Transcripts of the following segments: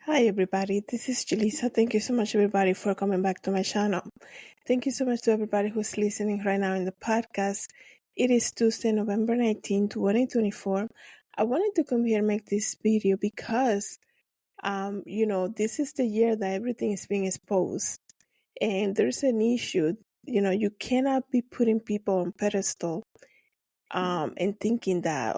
Hi everybody, this is Julissa. Thank you so much everybody for coming back to my channel. Thank you so much to everybody who's listening right now in the podcast. It is Tuesday, November 19, 2024. I wanted to come here and make this video because, this is the year that everything is being exposed. And there's an issue, you cannot be putting people on pedestal and thinking that,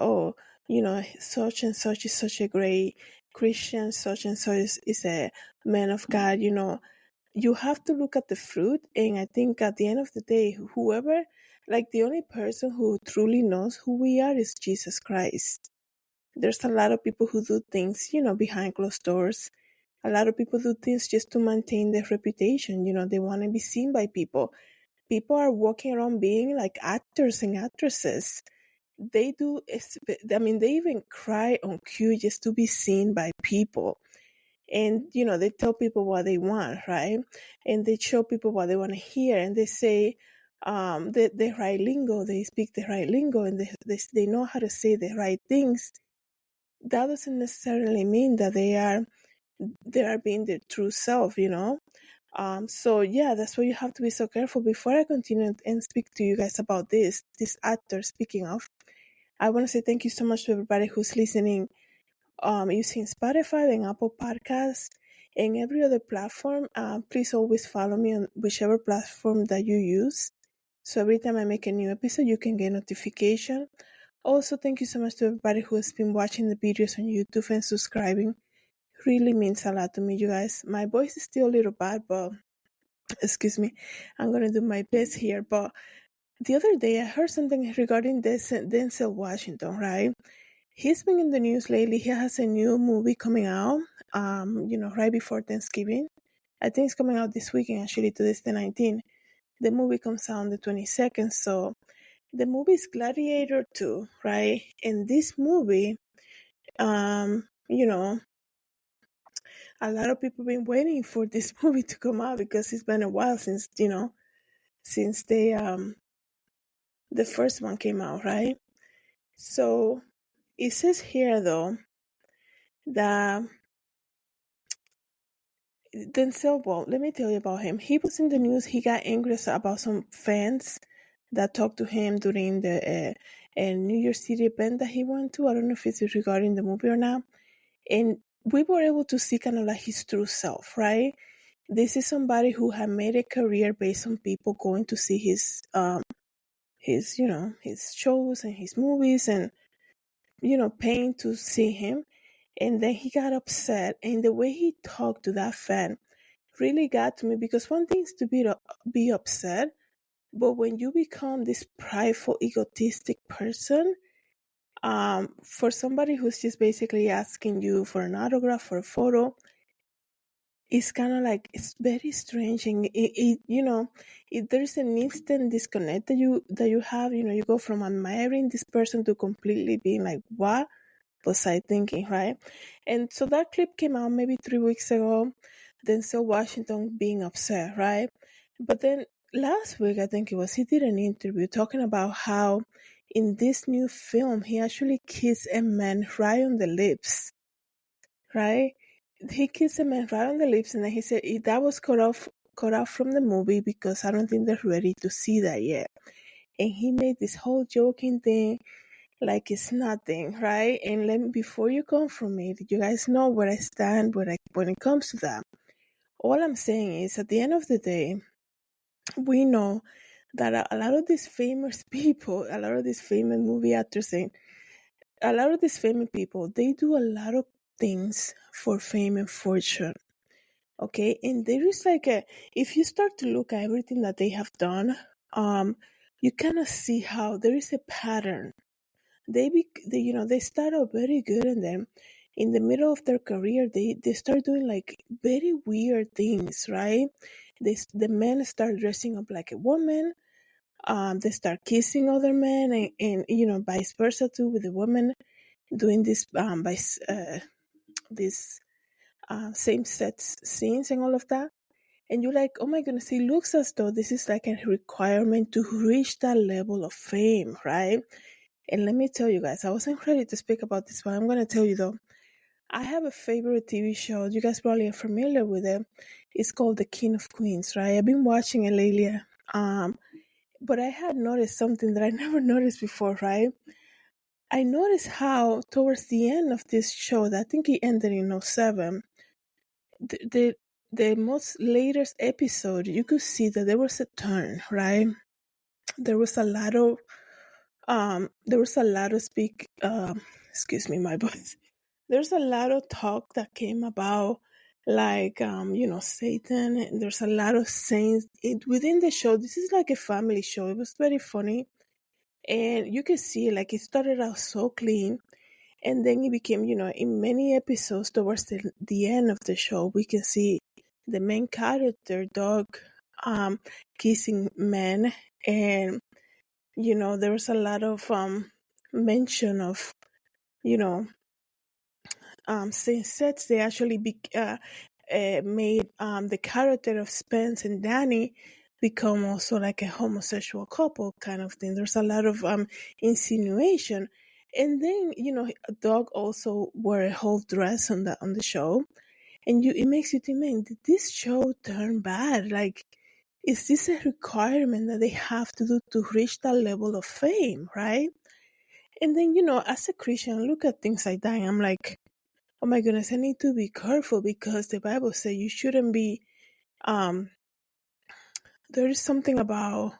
such and such is such a great Christian, such and such is a man of God. You have to look at the fruit. And I think at the end of the day, the only person who truly knows who we are is Jesus Christ. There's a lot of people who do things, behind closed doors. A lot of people do things just to maintain their reputation. They want to be seen by people. People are walking around being like actors and actresses. They do, they even cry on cue just to be seen by people. And, they tell people what they want, right? And they show people what they want to hear. And they say the right lingo, they speak the right lingo, and they know how to say the right things. That doesn't necessarily mean that they are being their true self. So yeah, that's why you have to be so careful. Before I continue and speak to you guys about this actor, speaking of, I want to say thank you so much to everybody who's listening using Spotify and Apple Podcasts and every other platform. Please always follow me on whichever platform that you use. So every time I make a new episode, you can get notification. Also, thank you so much to everybody who has been watching the videos on YouTube and subscribing. Really means a lot to me, you guys. My voice is still a little bad, but excuse me. I'm going to do my best here. But the other day, I heard something regarding Denzel Washington, right? He's been in the news lately. He has a new movie coming out, right before Thanksgiving. I think it's coming out this weekend, actually. Today's the 19th. The movie comes out on the 22nd. So the movie is Gladiator II, right? And this movie, a lot of people have been waiting for this movie to come out because it's been a while since the first one came out, right? So it says here, though, that Denzel, well, let me tell you about him. He was in the news. He got angry about some fans that talked to him during the New York City event that he went to. I don't know if it's regarding the movie or not. And we were able to see kind of like his true self, right? This is somebody who had made a career based on people going to see his shows and his movies and, paying to see him. And then he got upset. And the way he talked to that fan really got to me, because one thing is to be upset, but when you become this prideful, egotistic person, for somebody who's just basically asking you for an autograph or a photo, it's kind of like, it's very strange. And there's an instant disconnect that you have. You go from admiring this person to completely being like, what was I thinking, right? And so that clip came out maybe 3 weeks ago. Denzel Washington being upset, right? But then last week, I think it was, he did an interview talking about how in this new film, he actually kissed a man right on the lips, right? He kissed a man right on the lips, and then he said that was cut off from the movie because I don't think they're ready to see that yet. And he made this whole joking thing like it's nothing, right? And before you come from me, you guys know where I stand when it comes to that. All I'm saying is, at the end of the day, we know that a lot of these famous people, a lot of these famous movie actors, and a lot of these famous people, they do a lot of things for fame and fortune. Okay, and there is if you start to look at everything that they have done, you kind of see how there is a pattern. They start out very good, and then in the middle of their career they start doing like very weird things, right? The men start dressing up like a woman. They start kissing other men, and vice versa too, with the women doing this this same sex scenes and all of that. And you're like, oh my goodness, it looks as though this is like a requirement to reach that level of fame, right? And let me tell you guys, I wasn't ready to speak about this, but I'm going to tell you though, I have a favorite TV show. You guys probably are familiar with it. It's called The King of Queens, right? I've been watching it lately. Um, but I had noticed something that I never noticed before, right? I noticed how towards the end of this show, that I think it ended in '07, the, the the most latest episode, you could see that there was a turn, right? There was a lot of speak excuse me, my voice. There's a lot of talk that came about, like Satan, and there's a lot of saints within the show. This is like a family show. It was very funny, and you can see like it started out so clean, and then it became, in many episodes towards the end of the show, we can see the main character dog kissing men, and there was a lot of mention of, you know since sets they actually made the character of Spence and Danny become also like a homosexual couple kind of thing. There's a lot of insinuation, and then Doug also wore a whole dress on the show, and it makes you think, man, did this show turn bad? Like, is this a requirement that they have to do to reach that level of fame, right? And then as a Christian, I look at things like that, and I'm like, oh my goodness, I need to be careful, because the Bible says you shouldn't be, there is something about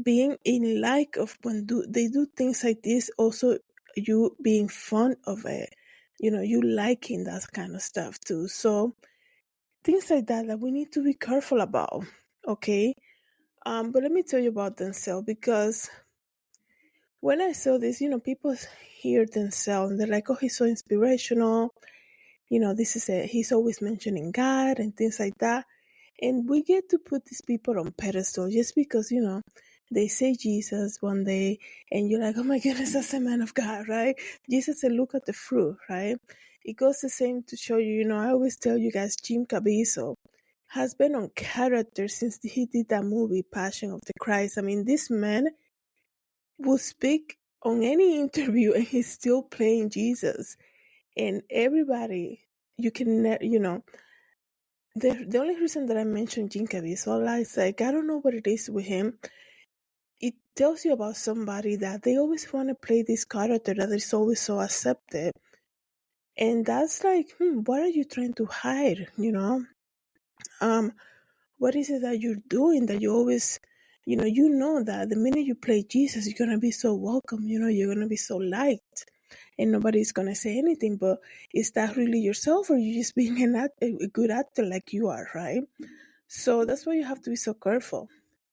being in like of when they do things like this, also you being fond of it, you liking that kind of stuff too. So things like that we need to be careful about, okay? But let me tell you about Denzel, because when I saw this, people hear Denzel and they're like, oh, he's so inspirational. He's always mentioning God and things like that. And we get to put these people on pedestal just because, they say Jesus one day and you're like, oh my goodness, that's a man of God, right? Jesus said, look at the fruit, right? It goes the same to show you, I always tell you guys, Jim Caviezel has been on character since he did that movie, Passion of the Christ. I mean, this man will speak on any interview and he's still playing Jesus. And everybody, you can, the only reason that I mentioned Jim Caviezel is like, I don't know what it is with him. It tells you about somebody that they always want to play this character that is always so accepted. And that's like, what are you trying to hide, What is it that you're doing that you always, that the minute you play Jesus, you're going to be so welcome, you're going to be so liked. And nobody's going to say anything, but is that really yourself, or you just being a good actor like you are, right? So that's why you have to be so careful.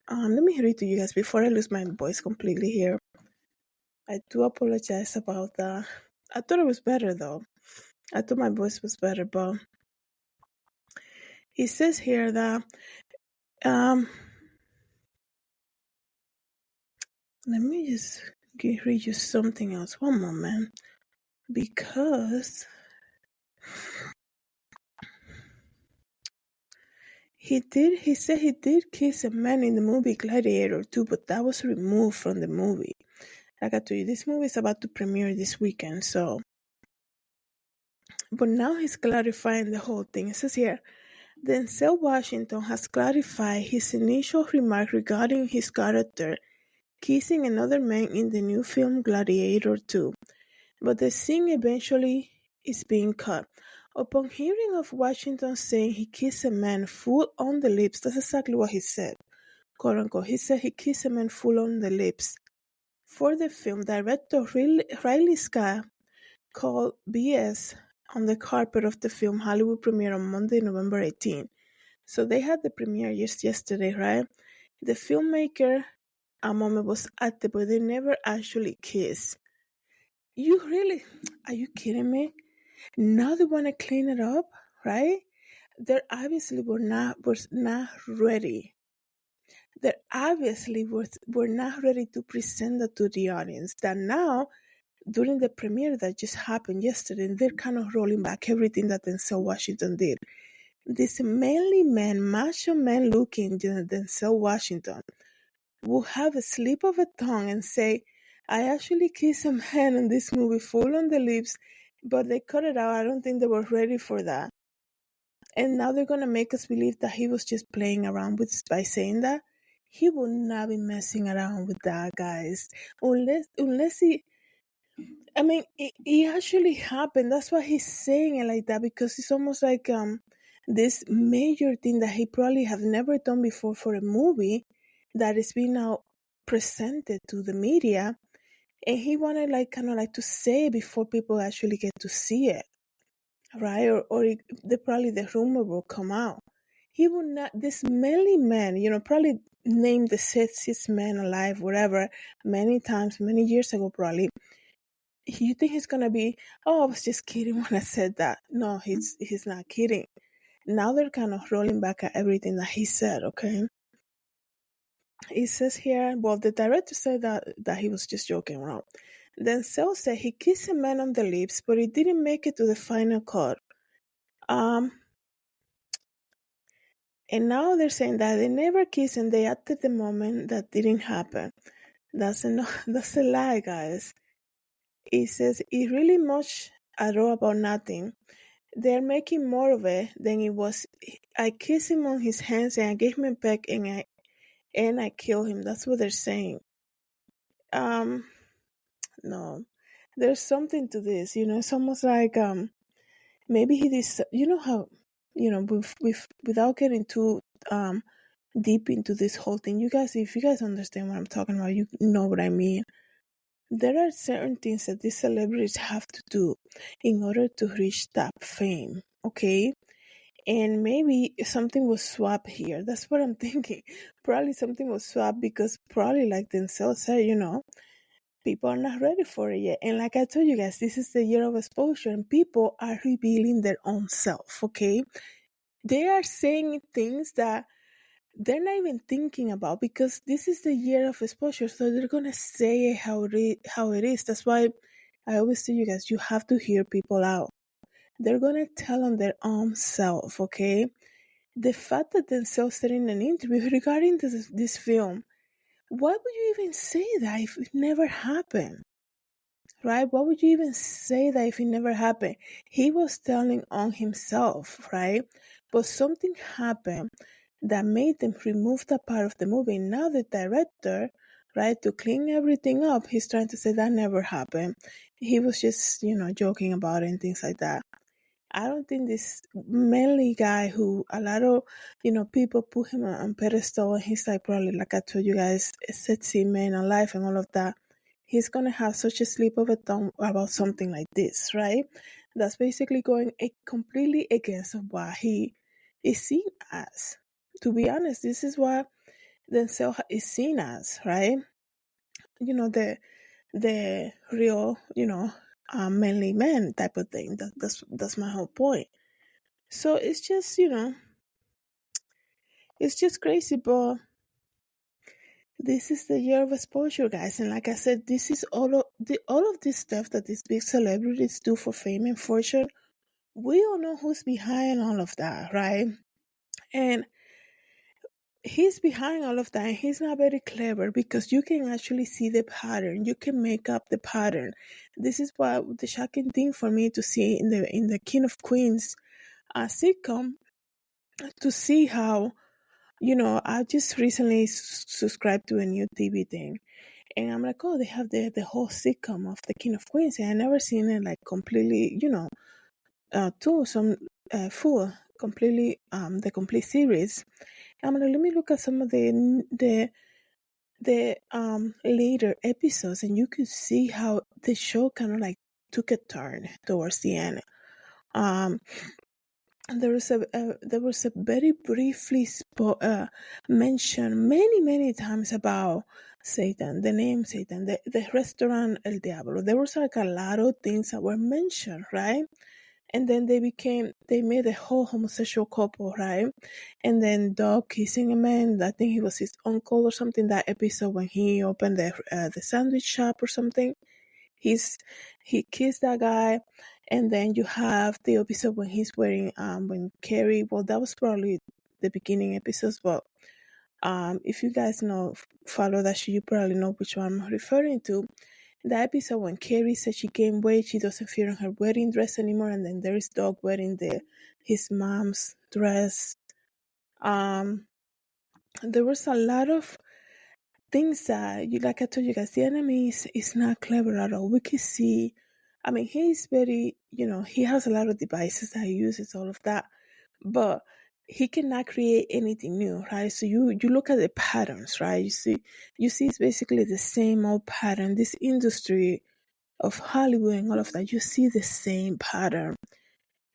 Let me read to you guys before I lose my voice completely here. I do apologize about that. I thought it was better though. I thought my voice was better, but it says here that let me just read you something else. One moment. Because he said he did kiss a man in the movie Gladiator II, but that was removed from the movie. Like I told you, this movie is about to premiere this weekend, so. But now he's clarifying the whole thing. It says here, Denzel Washington has clarified his initial remark regarding his character kissing another man in the new film Gladiator II, but the scene eventually is being cut. Upon hearing of Washington saying he kissed a man full on the lips, that's exactly what he said, quote unquote. He said he kissed a man full on the lips. For the film, director Riley Scott called BS on the carpet of the film Hollywood premiere on Monday, November 18. So they had the premiere just yesterday, right? The filmmaker, a moment was at but they never actually kissed. Are you kidding me? Now they want to clean it up, right? They obviously was not ready. They obviously were not ready to present that to the audience. That now, during the premiere that just happened yesterday, they're kind of rolling back everything that Denzel Washington did. This manly man, macho man looking Denzel Washington will have a slip of a tongue and say, I actually kissed a man in this movie full on the lips, but they cut it out. I don't think they were ready for that. And now they're gonna make us believe that he was just playing around with by saying that. He will not be messing around with that, guys. Unless he, I mean, it actually happened. That's why he's saying it like that, because it's almost like this major thing that he probably have never done before for a movie that is being now presented to the media, and he wanted like kind of like to say it before people actually get to see it, right? Probably the rumor will come out. He will not. This manly man, probably named the sexiest man alive, whatever, many times, many years ago, probably. You think he's gonna be, oh, I was just kidding when I said that. No, he's not kidding. Now they're kind of rolling back at everything that he said, okay? It says here, well, the director said that he was just joking around. Denzel said he kissed a man on the lips, but it didn't make it to the final cut. And now they're saying that they never kissed and they acted the moment that didn't happen. That's a lie, guys. It says it really much at all about nothing. They're making more of it than it was. I kissed him on his hands and I gave him a peck and I killed him. That's what they're saying. No, there's something to this. It's almost like maybe he did. How without getting too deep into this whole thing. If you guys understand what I'm talking about, you know what I mean. There are certain things that these celebrities have to do in order to reach that fame, okay? And maybe something was swapped here. That's what I'm thinking. Probably something was swapped because probably like Denzel said, people are not ready for it yet. And like I told you guys, this is the year of exposure and people are revealing their own self, okay? They are saying things that they're not even thinking about because this is the year of exposure. So they're going to say how it is. That's why I always tell you guys, you have to hear people out. They're going to tell on their own self, okay? The fact that Denzel said in an interview regarding this film, why would you even say that if it never happened? Right? Why would you even say that if it never happened? He was telling on himself, right? But something happened that made them remove that part of the movie. Now the director, right, to clean everything up, he's trying to say that never happened. He was just, joking about it and things like that. I don't think this manly guy who a lot of, people put him on pedestal and he's like probably, like I told you guys, a sexy man alive and all of that. He's going to have such a slip of a tongue about something like this, right? That's basically going completely against what he is seen as. To be honest, this is what Denzel is seen as, right? The real, manly man type of thing. That's my whole point. So it's just, it's just crazy, but this is the year of exposure, guys. And like I said, this is all of this stuff that these big celebrities do for fame and fortune. We all know who's behind all of that, right? And he's behind all of that, and he's not very clever because you can actually see the pattern. You can make up the pattern. This is what the shocking thing for me to see in the King of Queens sitcom, to see how, I just recently subscribed to a new TV thing, and I'm like, oh, they have the whole sitcom of the King of Queens, and I never seen it like completely, to some full, completely, the complete series. I'm like, let me look at some of the later episodes, and you could see how the show kind of like took a turn towards the end. There was a very briefly mention many times about Satan, the name Satan, the restaurant El Diablo. There was like a lot of things that were mentioned, right? And then they made a whole homosexual couple, right? And then Doug kissing a man, I think he was his uncle or something, that episode when he opened the sandwich shop or something. He kissed that guy, and then you have the episode when he's wearing when Carrie. Well, that was probably the beginning episodes, but if you guys follow that show, you probably know which one I'm referring to. The episode when Carrie said she gained weight, she doesn't fit in her wedding dress anymore, and then there is Doug wearing his mom's dress. There was a lot of things that, like I told you guys, the enemy is not clever at all. We can see, I mean, he's very, he has a lot of devices that he uses, all of that, but he cannot create anything new, right? So you look at the patterns, right? You see it's basically the same old pattern. This industry of Hollywood and all of that, you see the same pattern.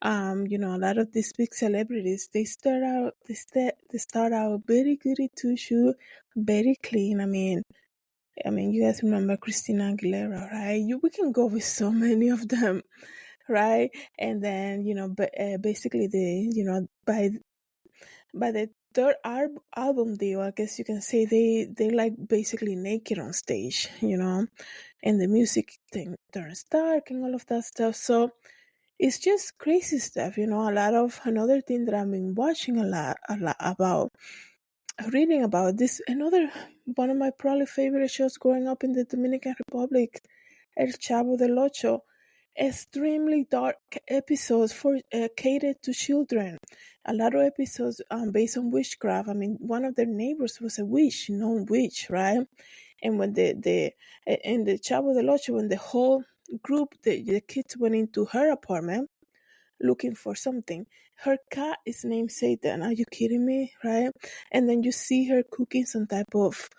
A lot of these big celebrities, they start out very goody two shoe, very clean. I mean, you guys remember Christina Aguilera, right? We can go with so many of them, right? And then, basically by the third album deal, I guess you can say they like basically naked on stage, and the music thing turns dark and all of that stuff. So it's just crazy stuff, another thing that I've been watching a lot about, reading about this, another one of my probably favorite shows growing up in the Dominican Republic, El Chavo del Ocho. Extremely dark episodes for catered to children. A lot of episodes based on witchcraft. I mean, one of their neighbors was a witch, known witch, right? And when in the Chavo del Ocho, when the whole group, the kids went into her apartment looking for something. Her cat is named Satan. Are you kidding me? Right? And then you see her cooking some type of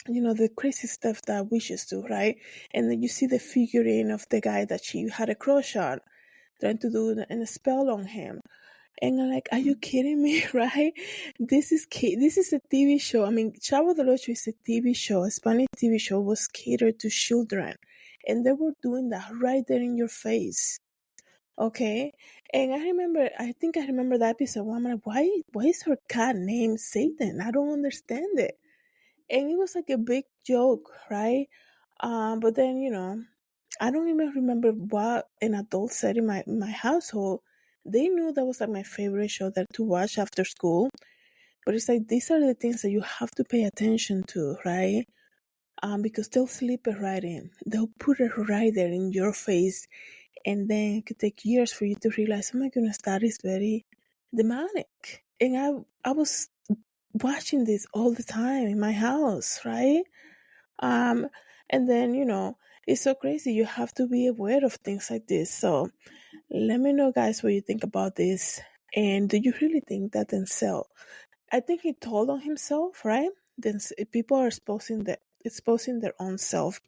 the crazy stuff that witches do, right? And then you see the figurine of the guy that she had a crush on, trying to do a spell on him. And I'm like, are you kidding me, right? This is a TV show. I mean, Chavo del Ocho is a TV show. A Spanish TV show was catered to children. And they were doing that right there in your face. Okay. And I think I remember that episode where I'm like, why is her cat named Satan? I don't understand it. And it was like a big joke, right? But then, I don't even remember what an adult said in my household. They knew that was like my favorite show that to watch after school. But it's like these are the things that you have to pay attention to, right? Because they'll slip it right in. They'll put it right there in your face. And then it could take years for you to realize, oh my goodness, that is very demonic. And I was watching this all the time in my house, right? And then, it's so crazy. You have to be aware of things like this. So let me know, guys, what you think about this. And do you really think that Denzel, I think he told on himself, right? Then people are exposing their own self.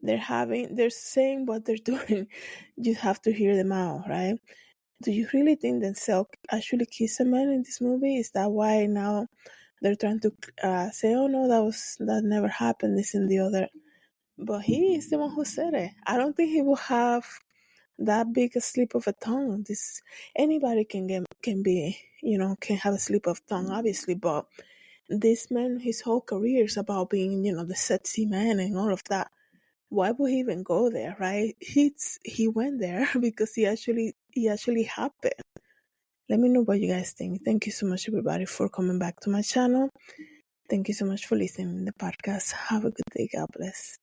They're saying what they're doing. You have to hear them out, right? Do you really think Denzel actually kissed a man in this movie? Is that why now they're trying to say, oh no, that never happened, this and the other? But he is the one who said it. I don't think he will have that big a slip of a tongue. Anybody can have a slip of tongue, obviously, but this man, his whole career is about being, the sexy man and all of that. Why would he even go there, right? He went there because he actually happened. Let me know what you guys think. Thank you so much, everybody, for coming back to my channel. Thank you so much for listening to the podcast. Have a good day. God bless.